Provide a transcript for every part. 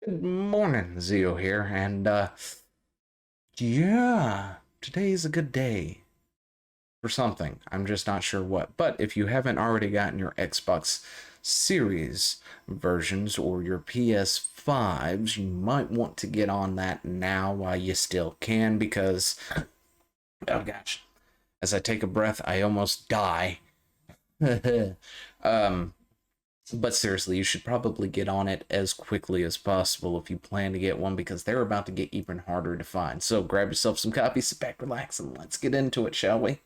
Good morning, Zio here, and yeah, today's a good day for something. I'm just not sure what. But if you haven't already gotten your Xbox Series versions or your PS5s, you might want to get on that now while you still can because, oh gosh, as I take a breath, I almost die. um, But seriously, you should probably get on it as quickly as possible if you plan to get one because they're about to get even harder to find. So grab yourself some coffee, sit back, relax, and let's get into it, shall we?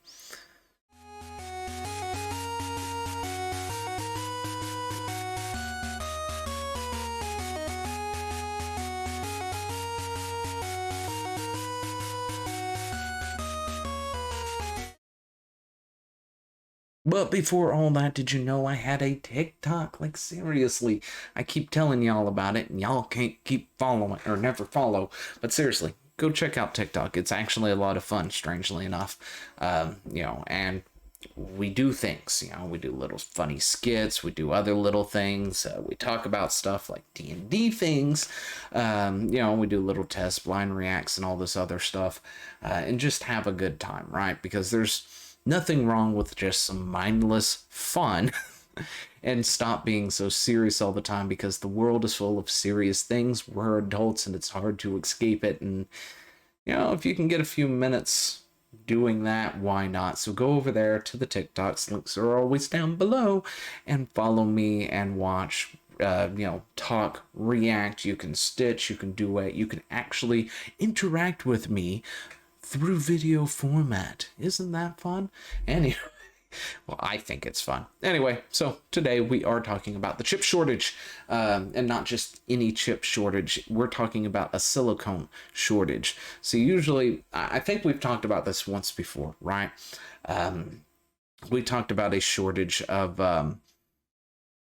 But before all that, did you know I had a TikTok? Like, seriously, I keep telling y'all about it, and y'all can't keep following or never follow. But seriously, go check out TikTok. It's actually a lot of fun, strangely enough. And we do things. We do little funny skits. We do other little things. We talk about stuff like D&D things. We do little tests, blind reacts, and all this other stuff, and just have a good time, right? Because there's nothing wrong with just some mindless fun. And stop being so serious all the time because the world is full of serious things. We're adults and it's hard to escape it. And if you can get a few minutes doing that, why not? So go over there to the TikToks. Links are always down below, and follow me and watch. Talk, react. You can stitch. You can duet. You can actually interact with me through video format. Isn't that fun? Anyway. Well, I think it's fun. Anyway, so today we are talking about the chip shortage, and not just any chip shortage. We're talking about a silicone shortage. So usually, I think we've talked about this once before, right? We talked about a shortage of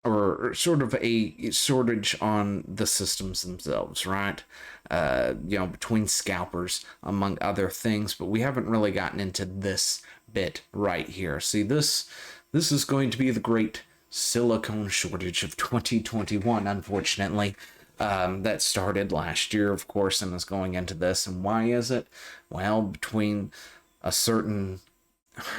or sort of a shortage on the systems themselves, right? Between scalpers, among other things, but we haven't really gotten into this bit right here. See, this is going to be the great silicone shortage of 2021, unfortunately. That started last year, of course, and is going into this. And why is it? Well, between a certain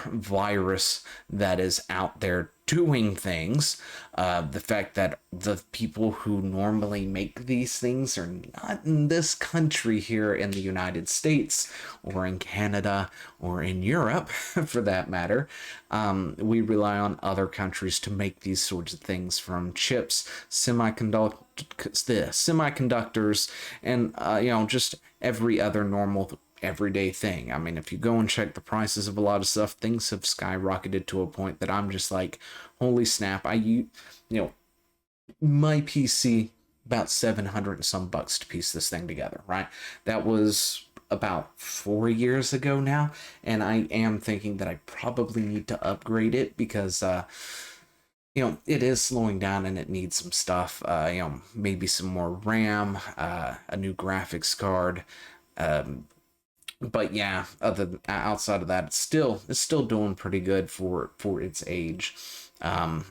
virus that is out there doing things. The fact that the people who normally make these things are not in this country here in the United States or in Canada or in Europe, for that matter. We rely on other countries to make these sorts of things, from chips, semiconductors, and just every other normal everyday thing. I mean, if you go and check the prices of a lot of stuff, things have skyrocketed to a point that I'm just like, holy snap. My PC, about 700 and some bucks to piece this thing together, right? That was about 4 years ago now, and I am thinking that I probably need to upgrade it because it is slowing down and it needs some stuff. Maybe some more RAM, a new graphics card. But yeah, outside of that, it's still doing pretty good for its age. Um,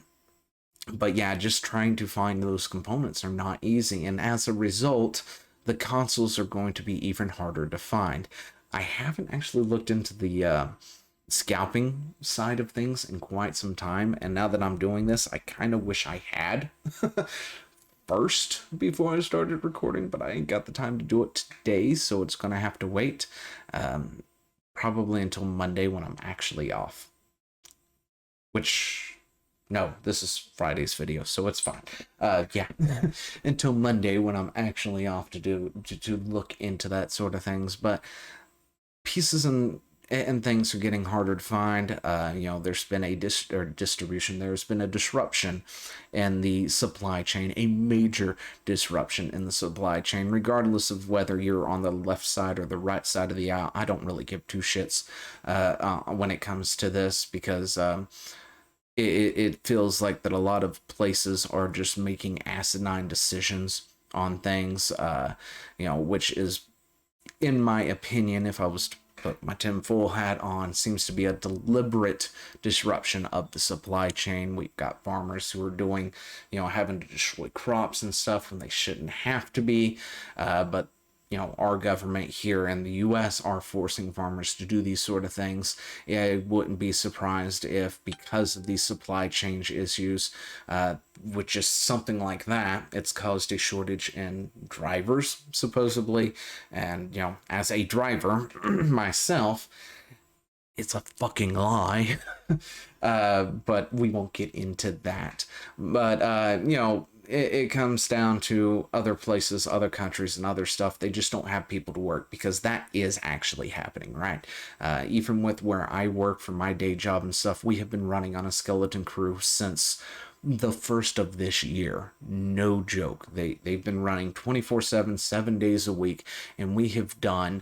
but yeah, just trying to find those components are not easy, and as a result, the consoles are going to be even harder to find. I haven't actually looked into the scalping side of things in quite some time, and now that I'm doing this, I kind of wish I had first before I started recording, but I ain't got the time to do it today, so it's gonna have to wait. Probably until Monday when I'm actually off. Which, no, this is Friday's video, so it's fine. Yeah, until Monday when I'm actually off to look into that sort of things. But pieces and things are getting harder to find. There's been a distribution. There's been a disruption in the supply chain, a major disruption in the supply chain, regardless of whether you're on the left side or the right side of the aisle. I don't really give two shits when it comes to this because it feels like that a lot of places are just making asinine decisions on things, which is, in my opinion, if I was to put my tinfoil hat on, seems to be a deliberate disruption of the supply chain. We've got farmers who are doing, having to destroy crops and stuff when they shouldn't have to be. But our government here in the US are forcing farmers to do these sort of things. Yeah, I wouldn't be surprised if, because of these supply chain issues, with just something like that, it's caused a shortage in drivers, supposedly. And, as a driver myself, it's a fucking lie. But we won't get into that. But, it comes down to other places, other countries, and other stuff. They just don't have people to work, because that is actually happening, right? Even with where I work for my day job and stuff, we have been running on a skeleton crew since the first of this year. No joke. They've been running 24/7, 7 days a week, and we have done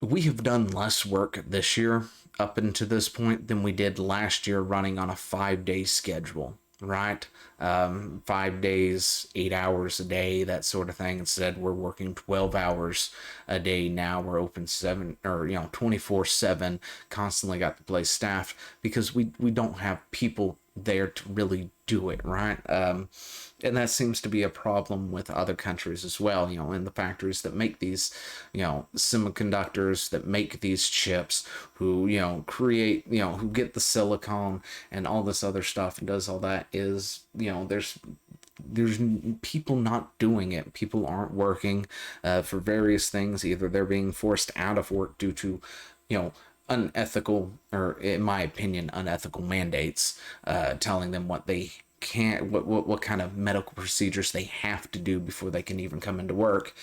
less work this year up until this point than we did last year, running on a 5-day schedule, right? 5 days, 8 hours a day, that sort of thing. Instead, we're working 12 hours a day now. We're open 24/7, constantly got the place staffed, because we don't have people there to really do it, right? And that seems to be a problem with other countries as well, in the factories that make these, semiconductors, that make these chips, who, create, who get the silicone and all this other stuff and does all that, is, there's people not doing it. People aren't working for various things. Either they're being forced out of work due to, unethical, or in my opinion, unethical mandates, telling them what they can't, what kind of medical procedures they have to do before they can even come into work,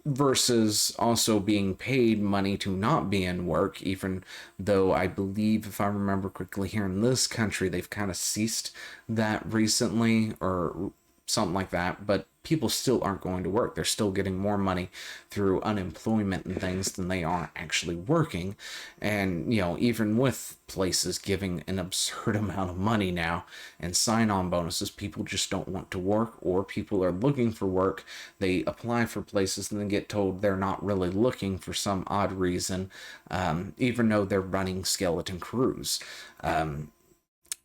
versus also being paid money to not be in work, even though I believe, if I remember correctly, here in this country, they've kind of ceased that recently, or something like that, but people still aren't going to work. They're still getting more money through unemployment and things than they are actually working. And, even with places giving an absurd amount of money now and sign-on bonuses, people just don't want to work, or people are looking for work. They apply for places and then get told they're not really looking for some odd reason, even though they're running skeleton crews.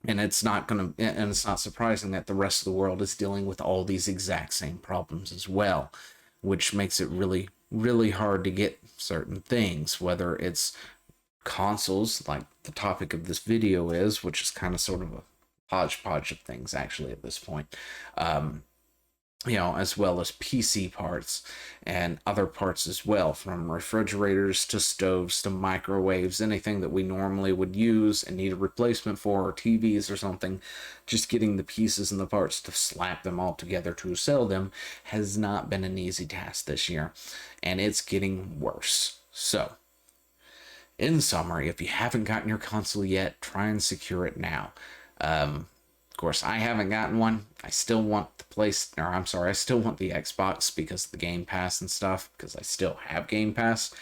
And it's not surprising that the rest of the world is dealing with all these exact same problems as well, which makes it really, really hard to get certain things, whether it's consoles, like the topic of this video is, which is kind of sort of a hodgepodge of things actually at this point, as well as PC parts and other parts as well, from refrigerators to stoves to microwaves, anything that we normally would use and need a replacement for, or TVs or something. Just getting the pieces and the parts to slap them all together to sell them has not been an easy task this year, and it's getting worse. So, in summary, if you haven't gotten your console yet, try and secure it now. Of course, I haven't gotten one. I still want I still want the Xbox because of the Game Pass and stuff, because I still have Game Pass.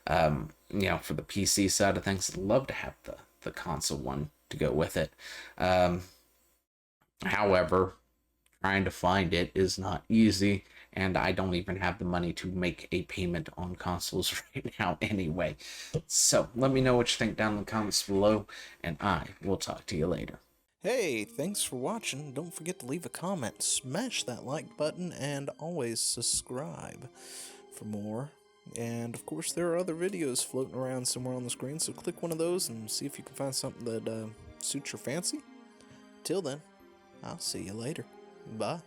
For the PC side of things, I'd love to have the console one to go with it. However, trying to find it is not easy, and I don't even have the money to make a payment on consoles right now anyway. So, let me know what you think down in the comments below, and I will talk to you later. Hey, thanks for watching. Don't forget to leave a comment, smash that like button, and always subscribe for more. And of course, there are other videos floating around somewhere on the screen, so click one of those and see if you can find something that suits your fancy. Till then, I'll see you later. Bye.